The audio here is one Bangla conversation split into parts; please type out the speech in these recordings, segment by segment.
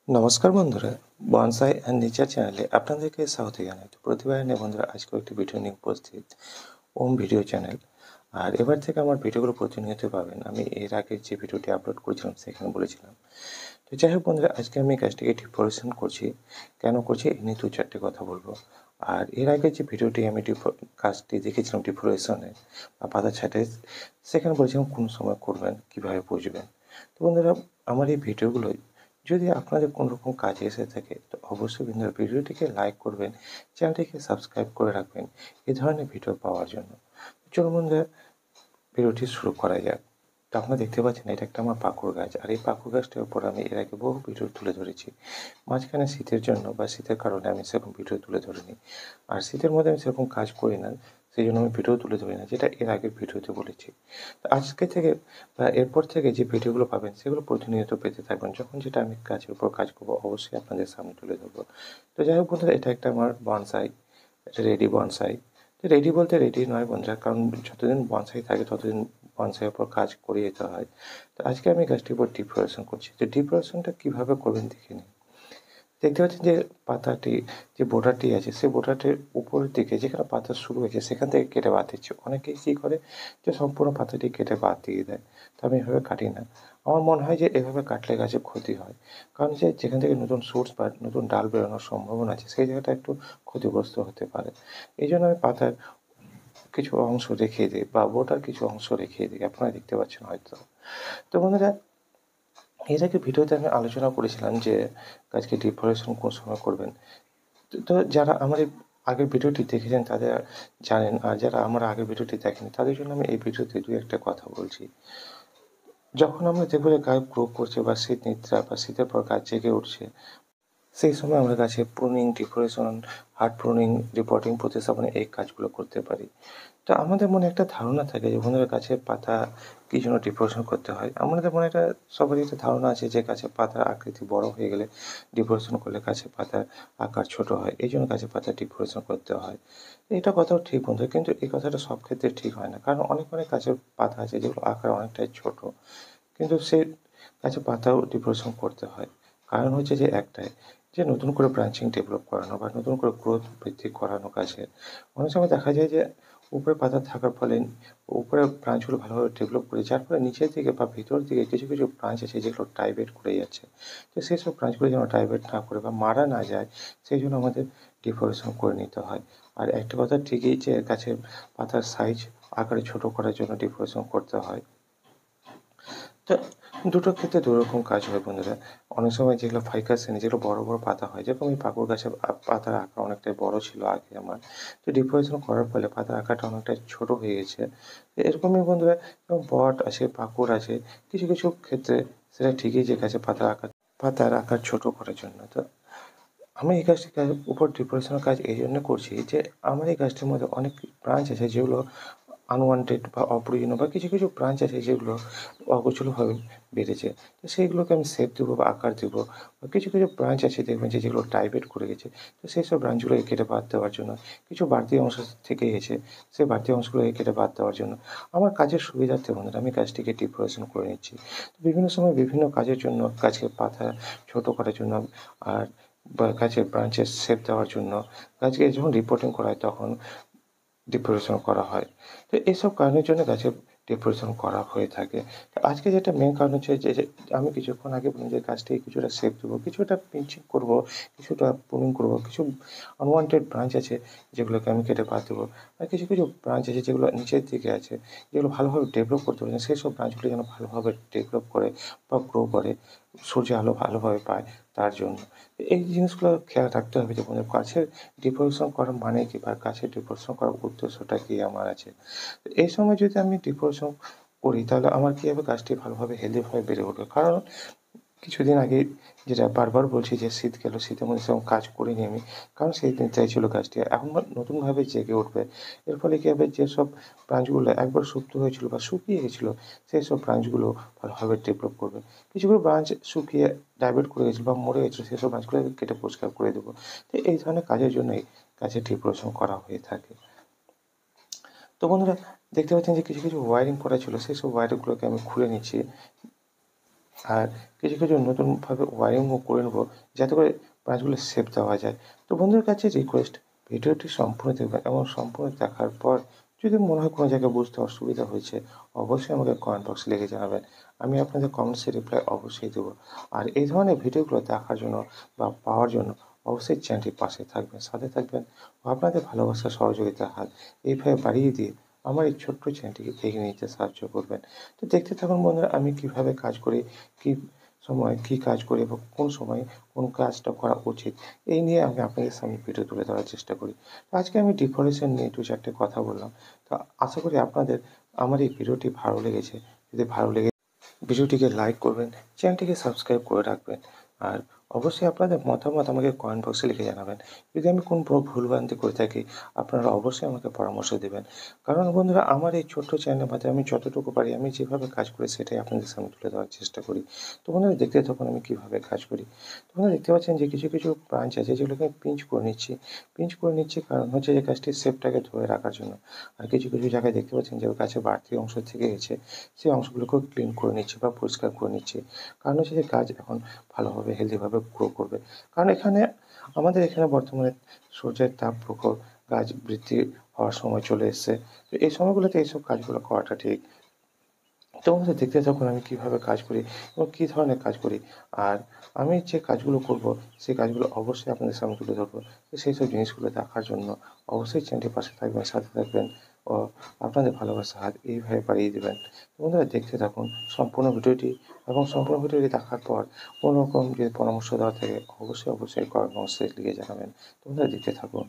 নমস্কার বন্ধুরা, বনসাই অ্যান্ড নেচার চ্যানেলে আপনাদেরকে স্বাগত জানাই। তো প্রতিবারের ন্যায় বন্ধুরা, আজকেও একটি ভিডিও নিয়ে উপস্থিত ওম ভিডিও চ্যানেল। আর এবার থেকে আমার ভিডিওগুলো প্রতিনিয়ত পাবেন। আমি এর আগে যে ভিডিওটি আপলোড করেছিলাম সেখানে বলেছিলাম। তো যাই হোক বন্ধুরা, আজকে আমি কাজটিকে ডিফরেশন করছি। কেন করছি এই নিয়ে 2-4টে কথা বলবো। আর এর আগে যে ভিডিওটি আমি কাজটি দেখেছিলাম ডিফরেশনের বা পাতা ছাঁটাই, সেখানে বলেছিলাম কোন সময় করবেন, কীভাবে বুঝবেন। তো বন্ধুরা, আমার এই ভিডিওগুলোই যদি আপনাদের কোনো রকম কাজে এসে থাকে তো অবশ্যই বন্ধুরা ভিডিওটিকে লাইক করবেন, চ্যানেলটিকে সাবস্ক্রাইব করে রাখবেন এই ধরনের ভিডিও পাওয়ার জন্য। চলুন বন্ধুরা, ভিডিওটি শুরু করা যাক। তো আপনারা দেখতে পাচ্ছেন এটা একটা আমার পাকুড় গাছ, আর এই পাকুড় গাছটার উপর আমি এর আগে বহু ভিডিও তুলে ধরেছি। মাঝখানে শীতের জন্য বা শীতের কারণে আমি সেরকম ভিডিও তুলে ধরিনি, আর শীতের মধ্যে আমি সেরকম কাজ করি না, সেই জন্য আমি ভিডিও তুলে ধরি না, যেটা এর আগের ভিডিওতে বলেছি। তো আজকে থেকে বা এরপর থেকে যে ভিডিওগুলো পাবেন সেগুলো প্রতিনিয়ত পেতে থাকবেন। যখন যেটা আমি কাজের উপর কাজ করবো অবশ্যই আপনাদের সামনে তুলে ধরবো। তো যাই হোক বন্ধুরা, এটা একটা আমার বনসাই, এটা রেডি বনসাই। তো রেডি বলতে রেডি নয় বন্ধুরা, কারণ যতদিন বনসাই থাকে ততদিন বনসাইয়ের উপর কাজ করে যেতে হয়। তো আজকে আমি গাছটির উপর ডিফ্লোরেশন করছি। তো ডিফ্লোরেশনটা কীভাবে করবেন দেখে নিন। দেখতে পাচ্ছেন যে পাতাটি, যে বোর্ডারটি আছে সেই বোর্ডারটির উপরের দিকে যেখানে পাতা শুরু হয়েছে সেখান থেকে কেটে বাদ দিচ্ছে। অনেকেই কী করে যে সম্পূর্ণ পাতাটি কেটে বাদ দিয়ে দেয়, তো আমি এভাবে কাটি না। আমার মনে হয় যে এভাবে কাটলে গাছের ক্ষতি হয়, কারণ যে যেখান থেকে নতুন সোর্স বা নতুন ডাল বেরোনোর সম্ভাবনা আছে সেই জায়গাটা একটু ক্ষতিগ্রস্ত হতে পারে। এই জন্য আমি পাতার কিছু অংশ রেখে দিই বা বোর্ডার কিছু অংশ রেখে দিই, আপনারা দেখতে পাচ্ছেন হয়তো। তো বন্ধুরা, এর আগে ভিডিওতে আমি আলোচনা করেছিলাম যে গাছকে ডিফরেশন কোন সময় করবেন। তো যারা আমার এই আগের ভিডিওটি দেখেছেন তাদের জানেন, আর যারা আমার আগের ভিডিওটি দেখেনি তাদের জন্য আমি এই ভিডিওতে 2-1টা কথা বলছি। যখন আমরা দেখবো যে গাছ গ্রো করছে বা শীত নিদ্রা বা শীতের পর গাছ জেগে উঠছে, সেই সময় আমরা গাছে প্রুনিং, ডিফরেশন, হার্ড প্রুনিং, রিপোর্টিং, প্রতিস্থাপনে এই কাজগুলো করতে পারি। তো আমাদের মনে একটা ধারণা থাকে যে বন্ধুরা গাছের পাতা কী জন্য ডিফরেশন করতে হয়। আমাদের মনে একটা সবারই একটা ধারণা আছে যে গাছের পাতার আকৃতি বড় হয়ে গেলে ডিফরেশন করলে গাছের পাতার আকার ছোট হয়, এই জন্য গাছের পাতা ডিফরেশন করতে হয়। এটা কথাও ঠিক বন্ধু, কিন্তু এই কথাটা সব ক্ষেত্রে ঠিক হয় না, কারণ অনেক অনেক গাছের পাতা আছে যেগুলো আকার অনেকটাই ছোট, কিন্তু সেই গাছের পাতাও ডিফরেশন করতে হয়। কারণ হচ্ছে যে একটাই, যে নতুন করে ব্রাঞ্চিং ডেভেলপ করানো বা নতুন করে গ্রোথ বৃদ্ধি করানো গাছের। অনেক সময় দেখা যায় যে উপরে পাতা থাকার ফলে উপরের ব্রাঞ্চগুলো ভালোভাবে ডেভেলপ করে, যার ফলে নিচের দিকে বা ভিতর দিকে কিছু কিছু ব্রাঞ্চ আছে যেগুলো ডাইভেট করে যাচ্ছে। তো সেই সব ব্রাঞ্চগুলো যেন ডাইভেট না করে বা মারা না যায়, সেই জন্য আমাদের ডিফরেশন করে নিতে হয়। আর একটা কথা ঠিকই যে গাছের পাতার সাইজ আকারে ছোট করার জন্য ডিফরেশন করতে হয়। তো দুটো ক্ষেত্রে দুরকম কাজ হয় বন্ধুরা। অনেক সময় যেগুলো ফাইকাস শ্রেণী, যেগুলো বড় বড় পাতা হয়, যেরকম এই পাকুড় গাছের পাতার আকার অনেকটাই বড় ছিল আগে আমার। তো ডিফরেশন করার ফলে পাতার আকারটা অনেকটাই ছোট হয়ে গেছে। এরকমই বন্ধুরা, যেমন বট আছে, পাকুড় আছে, কিছু কিছু ক্ষেত্রে সেটা ঠিকই যে গাছের পাতার আকার ছোট করার জন্য। তো আমি এই গাছটির উপর ডিফরেশনের কাজ এই জন্য করছি যে আমার এই গাছটির মধ্যে অনেক ব্রাঞ্চ আছে যেগুলো আনওয়ান্টেড বা অপ্রয়োজনীয়, বা কিছু কিছু ব্রাঞ্চ আছে যেগুলো অগোছলভাবে বেড়েছে। তো সেইগুলোকে আমি শেপ দেবো বা আকার দেবো, বা কিছু কিছু ব্রাঞ্চ আছে দেখবেন যে যেগুলো ডাইভেট করে গেছে, তো সেই সব ব্রাঞ্চগুলোকে কেটে বাদ দেওয়ার জন্য, কিছু বাড়তি অংশ থেকে গেছে সেই বাড়তি অংশগুলোকে কেটে বাদ দেওয়ার জন্য আমার কাজের সুবিধার্থে বন্ধুরা আমি গাছটিকে ডিফরেশন করে নিচ্ছি। তো বিভিন্ন সময় বিভিন্ন কাজের জন্য, গাছের পাতা ছোট করার জন্য, আর বা গাছের ব্রাঞ্চের শেপ দেওয়ার জন্য, গাছকে যখন রিপোর্টিং করা হয় তখন ডিফরেশন করা হয়। তো এইসব কারণের জন্য গাছের ডিফরেশন করা হয়ে থাকে। তো আজকে যেটা মেন কারণ হচ্ছে যে আমি কিছুক্ষণ আগে বললাম যে গাছটিকে কিছুটা শেপ দেবো, কিছুটা পিঞ্চিং করবো, কিছুটা প্রুনিং করবো, কিছু আনওয়ান্টেড ব্রাঞ্চ আছে যেগুলোকে আমি কেটে বাদ দেবো, আর কিছু কিছু ব্রাঞ্চ আছে যেগুলো নিচের দিকে আছে, যেগুলো ভালোভাবে ডেভেলপ করতে পারে, সেই সব ব্রাঞ্চগুলো যেন ভালোভাবে ডেভেলপ করে বা গ্রো করে, সূর্যের আলো ভালোভাবে পায় তার জন্য। এই জিনিসগুলো খেয়াল রাখতে হবে যে গাছের ডিফরেশন করার মানে কি বা গাছের ডিফরেশন করার উদ্দেশ্যটা কি আমার আছে। এই সময় যদি আমি ডিফরেশন করি তাহলে আমার কী হবে, গাছটি ভালোভাবে হেলদিভাবে বেড়ে উঠবে। কারণ কিছুদিন আগে যেটা বারবার বলছি যে শীত গেল, শীতের মধ্যে সেরকম কাজ করিনি আমি, কারণ শীত নিদ্রায় ছিল গাছটি, এখন নতুনভাবে জেগে উঠবে। এর ফলে কী হবে, যেসব ব্রাঞ্চগুলো একবার সুপ্ত হয়েছিল বা শুকিয়ে গেছিলো সেই সব ব্রাঞ্চগুলো ভালোভাবে ডেভেলপ করবে। কিছু কিছু ব্রাঞ্চ শুকিয়ে ডাইভার্ট করে গেছিলো বা মরে গেছিলো, সেসব ব্রাঞ্চগুলো কেটে পরিষ্কার করে দেবো। তো এই ধরনের কাজের জন্যই গাছের ডিফরেশন করা হয়ে থাকে। তো বন্ধুরা, দেখতে পাচ্ছেন যে কিছু কিছু ওয়্যারিং করা ছিল, সেই সব ওয়্যারিংগুলোকে আমি খুলে নিচ্ছি। আর কিছু কিছু নতুনভাবে ওয়্যারিংও করে নেবো যাতে করে ব্রাঞ্চগুলো শেপ দেওয়া যায়। তো বন্ধুদের কাছে রিকোয়েস্ট, ভিডিওটি সম্পূর্ণ দেখবেন এবং সম্পূর্ণ দেখার পর যদি মনে হয় কোনো জায়গায় বুঝতে অসুবিধা হয়েছে অবশ্যই আমাকে কমেন্ট বক্সে লিখে জানাবেন। আমি আপনাদের কমেন্টসে রিপ্লাই অবশ্যই দেবো। আর এই ধরনের ভিডিওগুলো দেখার জন্য বা পাওয়ার জন্য অবশ্যই চ্যানেলটির পাশে থাকবেন, সাথে থাকবেন ও আপনাদের ভালোবাসা সহযোগিতার হাত এইভাবে বাড়িয়ে দিয়ে আমার এই ছোট্ট চ্যানেলটিকে এগিয়ে নিতে সাহায্য করবেন। তো দেখতে থাকুন বন্ধুরা আমি কীভাবে কাজ করি, কী সময় কী কাজ করি এবং কোন সময়ে কোন কাজটা করা উচিত, এই নিয়ে আমি আপনাদের সামনে ভিডিও তুলে ধরার চেষ্টা করি। তো আজকে আমি ডেকোরেশন নিয়ে 2-4টে কথা বললাম। তো আশা করি আপনাদের আমার এই ভিডিওটি ভালো লেগেছে। যদি ভালো লেগে ভিডিওটিকে লাইক করবেন, চ্যানেলটিকে সাবস্ক্রাইব করে রাখবেন। আর অবশ্যই আপনাদের মতামত আমাকে কমেন্ট বক্সে লিখে জানাবেন। যদি আমি কোনো ভুলভ্রান্তি করে থাকি আপনারা অবশ্যই আমাকে পরামর্শ দেবেন। কারণ বন্ধুরা আমার এই ছোট্ট চ্যানেলের মাধ্যমে আমি যতটুকু পারি আমি যেভাবে কাজ করি সেটাই আপনাদের সামনে তুলে ধরার চেষ্টা করি। তো বন্ধুরা দেখতে থাকুন আমি কীভাবে কাজ করি। তো বন্ধুরা দেখতে পাচ্ছেন যে কিছু কিছু ব্রাঞ্চ আছে যেগুলোকে আমি পিঞ্চ করে নিচ্ছি। পিঞ্চ করে নিচ্ছি কারণ হচ্ছে যে গাছটির শেপটাকে ধরে রাখার জন্য। আর কিছু কিছু জায়গায় দেখতে পাচ্ছেন যে গাছের বাড়তি অংশ থেকে গেছে সেই অংশগুলোকেও ক্লিন করে নিচ্ছি বা পরিষ্কার করে নিচ্ছি। কারণ হচ্ছে যে গাছ এখন ভালোভাবে হেলদিভাবে গ্রো করবে। কারণ আমাদের এখানে বর্তমানে সূর্যের তাপ প্রখর, গাছ বৃদ্ধি হওয়ার সময় চলে এসছে। তো এই সময়গুলোতে এইসব কাজগুলো করাটা ঠিক। তো বন্ধুরা দেখতে থাকুন আমি কীভাবে কাজ করি এবং কী ধরনের কাজ করি। আর আমি যে কাজগুলো করব সেই কাজগুলো অবশ্যই আপনাদের সামনে তুলে ধরবো। তো সেই সব জিনিসগুলো দেখার জন্য অবশ্যই চ্যানেলটির পাশে থাকবেন, সাথে থাকবেন ও আপনাদের ভালোবাসার হাত এইভাবে বাড়িয়ে দেবেন। তো বন্ধুরা দেখতে থাকুন সম্পূর্ণ ভিডিওটি এবং সম্পূর্ণ ভিডিওটি দেখার পর কোনো রকম যদি পরামর্শ দেওয়ার থাকে অবশ্যই কমেন্ট বক্সে লিখে জানাবেন। তো বন্ধুরা দেখতে থাকুন।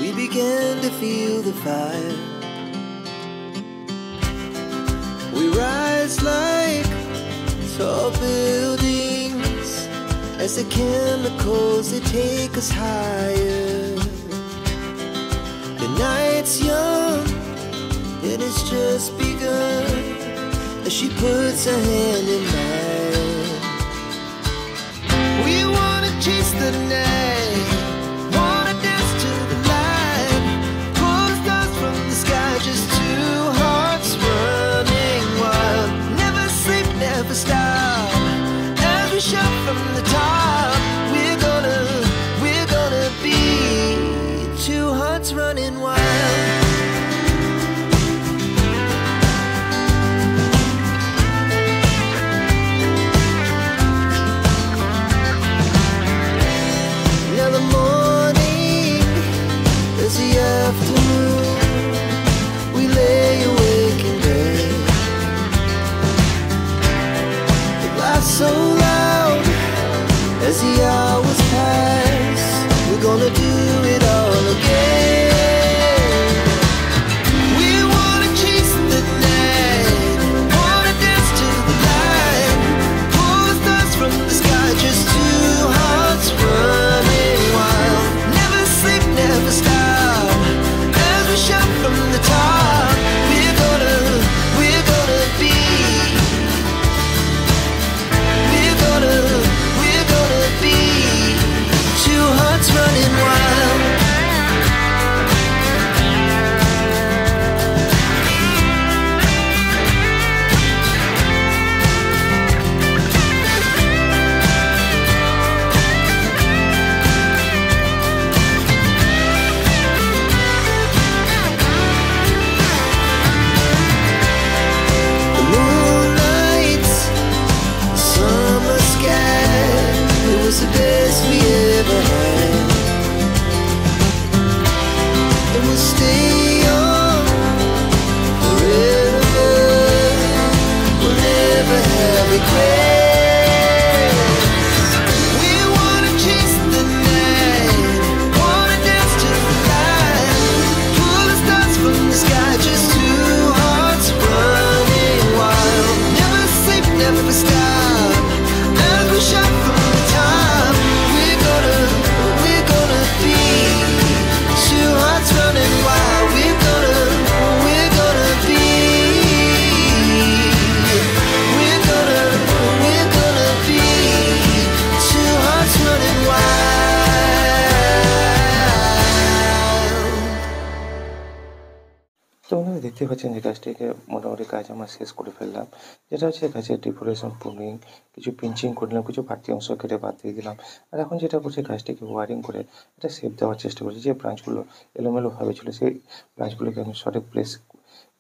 We began to feel the fire. We rise like tall buildings as the chemicals they take us higher. The night's young and it's just begun as she puts her hand in mine. We wanna chase the night, wanna dance to the light, pull the stars from the sky, just two hearts running wild. Never sleep, never stop, as we shout from the top. We're gonna be two hearts running wild. Now the morning is the afternoon. We lay awake in bed. The laughs so loud as the hours pass. We're gonna do it all again. We wanna chase the night, wanna dance to the light, pull the stars from the sky, just two hearts running wild. Never sleep, never stop, as we shout from the top. We're gonna be, we're gonna be two hearts running wild. The moonlight, the summer sky, it was the best we ever had. And we'll stay young forever. We'll never have regrets. We wanna chase the night, wanna dance to the light, pull the stars from the sky, just two hearts running wild. Never sleep, never stop, as we shout from the top. We're gonna be two hearts running wild. We're gonna be, we're gonna be two hearts running wild. তো বন্ধুরা দেখতে দেখতে পাচ্ছেন যে গাছটিকে মোটামুটি কাজ আমার শেষ করে ফেললাম। যেটা হচ্ছে গাছের ডেকোরেশন, প্রুনিং, কিছু পিঞ্চিং করে নিলাম, কিছু বাড়তি অংশ কেটে বাদ দিয়ে দিলাম। আর এখন যেটা করছি গাছটিকে ওয়ারিং করে একটা শেপ দেওয়ার চেষ্টা করছি। যে ব্রাঞ্চগুলো এলোমেলোভাবে ছিল সেই ব্রাঞ্চগুলোকে আমি সঠিক প্লেস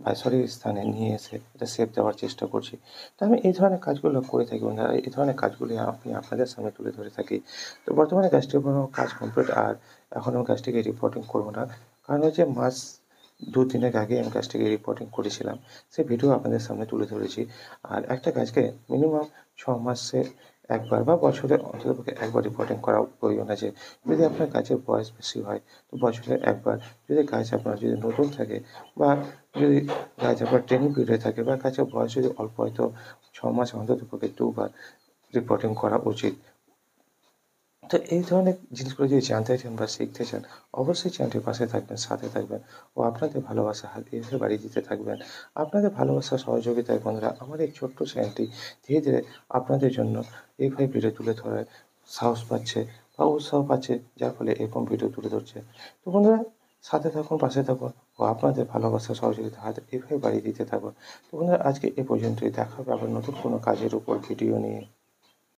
বা সঠিক স্থানে নিয়ে এসে একটা শেপ দেওয়ার চেষ্টা করছি। তো আমি এই ধরনের কাজগুলো করে থাকি বন্ধুরা। এই ধরনের কাজগুলি আমি আপনাদের সামনে তুলে ধরে থাকি। তো বর্তমানে গাছটির কোনো কাজ কমপ্লিট, আর এখন আমি গাছটিকে রিপোর্টিং করবো না। কারণ হচ্ছে মাস ২-৩ এর আগে আমি গাছটিকে রিপোর্টিং করেছিলাম। সেই ভিডিও আপনাদের সামনে তুলে ধরেছি। আর একটা গাছকে মিনিমাম ৬ মাসে একবার বা বছরে অন্ততপক্ষে একবার রিপোর্টিং করা প্রয়োজন আছে। যদি আপনার গাছের বয়স বেশি হয় তো বছরে একবার, যদি গাছ আপনার যদি নতুন থাকে বা যদি গাছ আপনার ট্রেনিং পিরিয়ডে থাকে বা গাছের বয়স যদি অল্প হয় তো ৬ মাসে অন্ততপক্ষে ২ বার রিপোর্টিং করা উচিত। তো এই ধরনের জিনিসগুলো যদি জানতে চান বা শিখতে চান, অবশ্যই চ্যানেলটির পাশে থাকবেন, সাথে থাকবেন ও আপনাদের ভালোবাসার হাত এভাবে বাড়িয়ে দিতে থাকবেন। আপনাদের ভালোবাসা, সহযোগিতায় বন্ধুরা আমার এই ছোট্ট চ্যানেলটি ধীরে ধীরে আপনাদের জন্য এইভাবে ভিডিও তুলে ধরার সাহস পাচ্ছে বা উৎসাহ পাচ্ছে, যার ফলে এরকম ভিডিও তুলে ধরছে। তো বন্ধুরা, সাথে থাকুন, পাশে থাকুন ও আপনাদের ভালোবাসা, সহযোগিতার হাত এভাবে বাড়িয়ে দিতে থাকুন। তো বন্ধুরা, আজকে এ পর্যন্তই। দেখা হবে আবার নতুন কোনো কাজের উপর ভিডিও নিয়ে।